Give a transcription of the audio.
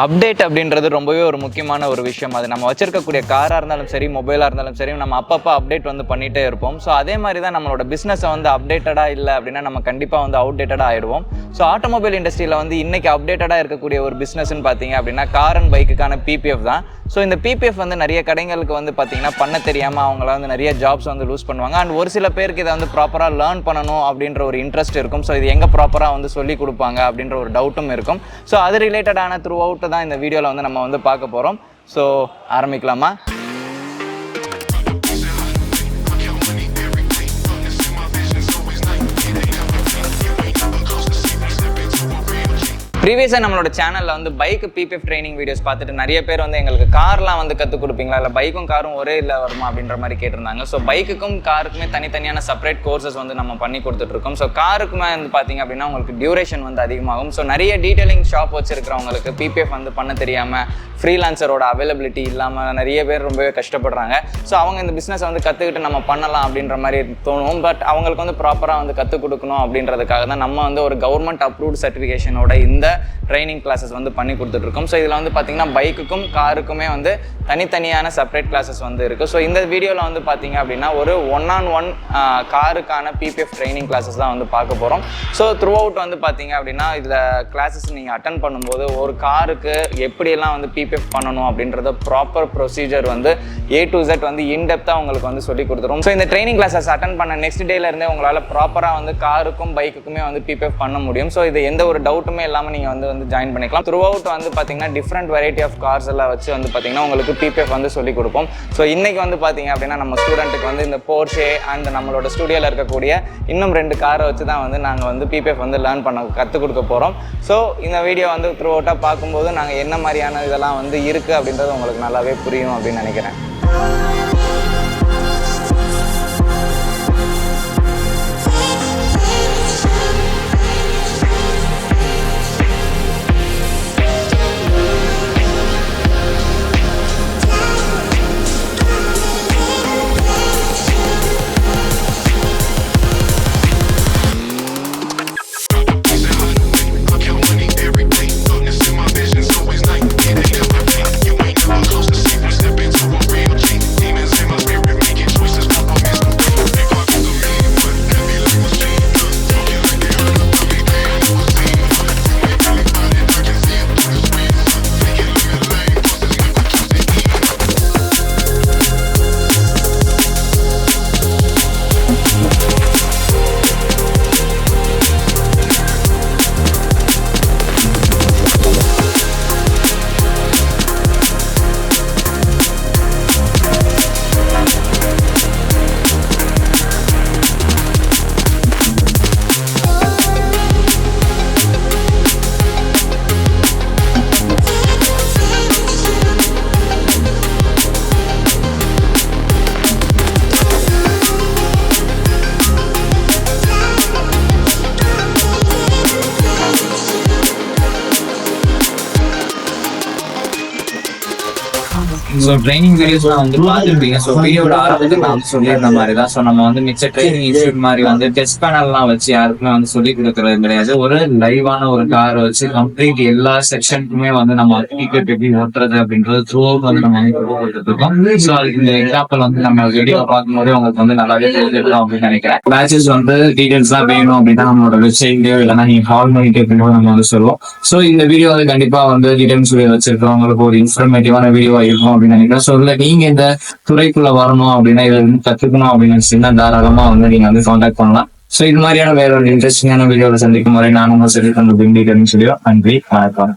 Update அப்படின்றது ரொம்பவே ஒரு முக்கியமான ஒரு விஷயம். அது நம்ம வச்சிருக்கக்கூடிய காராக இருந்தாலும் சரி, மொபைலாக இருந்தாலும் சரி, நம்ம அப்பப்போ அப்டேட் வந்து பண்ணிகிட்டே இருப்போம். ஸோ அதே மாதிரி தான் நம்மளோட பிஸ்னஸை வந்து அப்டேட்டடாக இல்லை அப்படின்னா நம்ம கண்டிப்பாக வந்து அவுடேட்டடாக ஆகிடுவோம். ஸோ ஆட்டோமொபைல் இண்டஸ்ட்ரியில் வந்து இன்றைக்கி அப்டேட்டடாக இருக்கக்கூடிய ஒரு பிஸ்னஸ்ன்னு பார்த்தீங்க அப்படின்னா கார் அண்ட் பைக்குக்கான PPF தான். ஸோ இந்த PPF வந்து நிறைய கடைகளுக்கு வந்து பார்த்திங்கன்னா பண்ண தெரியாமல் அவங்கள வந்து நிறைய ஜாப்ஸ் வந்து லூஸ் பண்ணுவாங்க. அண்ட் ஒரு சில பேருக்கு இதை வந்து ப்ராப்பராக லேர்ன் பண்ணணும் அப்படின்ற ஒரு இன்ட்ரெஸ்ட் இருக்கும். ஸோ இது எங்கே ப்ராப்பராக வந்து சொல்லி கொடுப்பாங்க அப்படின்ற ஒரு டவுட்டும் இருக்கும். ஸோ அது ரிலேட்டடான த்ரூ அவுட் தான் இந்த வீடியோவில் வந்து நம்ம வந்து பார்க்க போகிறோம். ஸோ ஆரம்பிக்கலாமா? ப்ரீவியஸாக நம்மளோட சேனலில் வந்து பைக்கு PPF ட்ரைனிங் வீடியோஸ் பார்த்துட்டு நிறைய பேர் வந்து எங்களுக்கு கார்லாம் வந்து கற்றுக் கொடுப்பீங்களா, இல்லை பைக்கும் காரும் ஒரே இல்லை வருமா அப்படின்ற மாதிரி கேட்டிருந்தாங்க. ஸோ பைக்குக்கும் காருக்குமே தனித்தனியான செப்பரேட் கோர்சஸ் வந்து நம்ம பண்ணி கொடுத்துட்ருக்கோம். ஸோ காருக்குமே வந்து பார்த்திங்க அப்படின்னா உங்களுக்கு டியூரேஷன் வந்து அதிகமாகும். ஸோ நிறைய டீட்டெயிலிங் ஷாப் வச்சுருக்கிறவங்களுக்கு PPF வந்து பண்ண தெரியாமல், ஃப்ரீலான்சரோட அவைலபிலிட்டி இல்லாமல் நிறைய பேர் ரொம்பவே கஷ்டப்படுறாங்க. ஸோ அவங்க இந்த பிஸ்னஸை வந்து கற்றுக்கிட்டு நம்ம பண்ணலாம் அப்படின்ற மாதிரி தோணும். பட் அவங்களுக்கு வந்து ப்ராப்பராக வந்து கற்றுக் கொடுக்கணும் அப்படின்றதுக்காக தான் நம்ம வந்து ஒரு கவர்மெண்ட் அப்ரூவ்ட் சர்டிஃபிகேஷனோட இந்த ட்ரைனிங் கிளாஸஸ் வந்து பண்ணி கொடுத்துட்ருக்கோம். ஸோ இதில் வந்து பார்த்திங்கன்னா பைக்குக்கும் காருக்குமே வந்து தனித்தனியான செப்பரேட் கிளாஸஸ் வந்து இருக்குது. ஸோ இந்த வீடியோவில் வந்து பார்த்திங்க அப்படின்னா ஒரு 1-on-1 காருக்கான PPF ட்ரைனிங் கிளாஸஸ் தான் வந்து பார்க்க போகிறோம். ஸோ த்ரூ அவுட் வந்து பார்த்திங்க அப்படின்னா இதில் கிளாஸஸ் நீங்கள் அட்டன் பண்ணும்போது ஒரு காருக்கு எப்படியெல்லாம் வந்து PPF பண்ணணும் அப்படின்றத ப்ராப்பர் ப்ரொசீஜர் வந்து A to Z வந்து இன்டெப்த்தாக உங்களுக்கு வந்து சொல்லி கொடுத்துரும். ஸோ இந்த ட்ரைனிங் கிளாஸஸ் அட்டன் பண்ண நெக்ஸ்ட் டேலேருந்தே உங்களால் ப்ராப்பராக வந்து காருக்கும் பைக்குக்குமே வந்து PPF பண்ண முடியும். ஸோ இது எந்த ஒரு டவுட்டுமே இல்லாமல் நீங்கள் வந்து ஜாயின் பண்ணிக்கலாம். த்ரூ அவுட் வந்து பார்த்தீங்கன்னா டிஃப்ரெண்ட் வெரைட்டி ஆஃப் கார்ஸ் எல்லாம் வச்சு வந்து பார்த்தீங்கன்னா உங்களுக்கு PPF வந்து சொல்லி கொடுப்போம். ஸோ இன்றைக்கி வந்து பார்த்தீங்க அப்படின்னா நம்ம ஸ்டூடெண்ட்டுக்கு வந்து இந்த போர்ஷே அண்ட் நம்மளோட ஸ்டுடியோவில் இருக்கக்கூடிய இன்னும் 2 காரை வச்சு தான் வந்து நாங்கள் வந்து PPF வந்து லேர்ன் பண்ண கற்றுக் கொடுக்க போகிறோம். ஸோ இந்த வீடியோ வந்து த்ரூ அவுட்டாக பார்க்கும்போது நாங்கள் என்ன மாதிரியான இதெல்லாம் வந்து இருக்குது அப்படின்றது உங்களுக்கு நல்லாவே புரியும் அப்படின்னு நினைக்கிறேன். ஸோ ட்ரைனிங் வீடியோஸ்லாம் வந்து பார்த்துருப்பீங்க. ஸோ வீடியோட ஆரம்பத்தில் நான் வந்து சொல்லியிருந்த மாதிரி தான். ஸோ நம்ம வந்து மிச்ச ட்ரைனிங் இன்ஸ்டியூட் மாதிரி வந்து டெஸ்ட் பேனல்லாம் வச்சு யாருக்குமே வந்து சொல்லி கொடுக்கறது கிடையாது. ஒரு லைவான ஒரு காரை வச்சு கம்ப்ளீட் எல்லா செக்ஷனுக்குமே வந்து நம்ம டிக்கெட் எப்படி ஓட்டுறது அப்படின்றது த்ரூ அவுட் வந்து நம்ம வந்து கொடுத்துருக்கோம். ஸோ அதுக்கு இந்த எக்ஸாம்பிள் வந்து நம்ம வீடியோ பார்க்கும்போது உங்களுக்கு வந்து நல்லாவே தெரிஞ்சிருக்கோம் அப்படின்னு நினைக்கிறேன். பேச்சஸ் வந்து டீடைல்ஸ்லாம் வேணும் அப்படின்னா நம்மளோட வெப்சைட்லயோ இல்லைன்னா நீங்க கால் பண்ணிட்டு இருக்கும்போது நம்ம வந்து சொல்லுவோம். ஸோ இந்த வீடியோ வந்து கண்டிப்பா வந்து டீடைல்ஸ் வச்சிருக்கோம். உங்களுக்கு ஒரு இன்ஃபர்மேட்டிவான வீடியோவா இருக்கும் அப்படின்னு நினைக்கிறேன். ஸோ இல்ல நீங்க இந்த துறைக்குள்ள வரணும் அப்படின்னா இதை வந்து கத்துக்கணும் அப்படின்னு நினைச்சீங்கன்னா தாராளமா வந்து நீங்க வந்து கான்டாக்ட் பண்ணலாம். ஸோ இது மாதிரியான வேற ஒரு இன்ட்ரெஸ்டிங்கான வீடியோவை சந்திக்கும் வரை நான் உங்க Syndicate Bling சொல்லி நன்றி, வணக்கம்.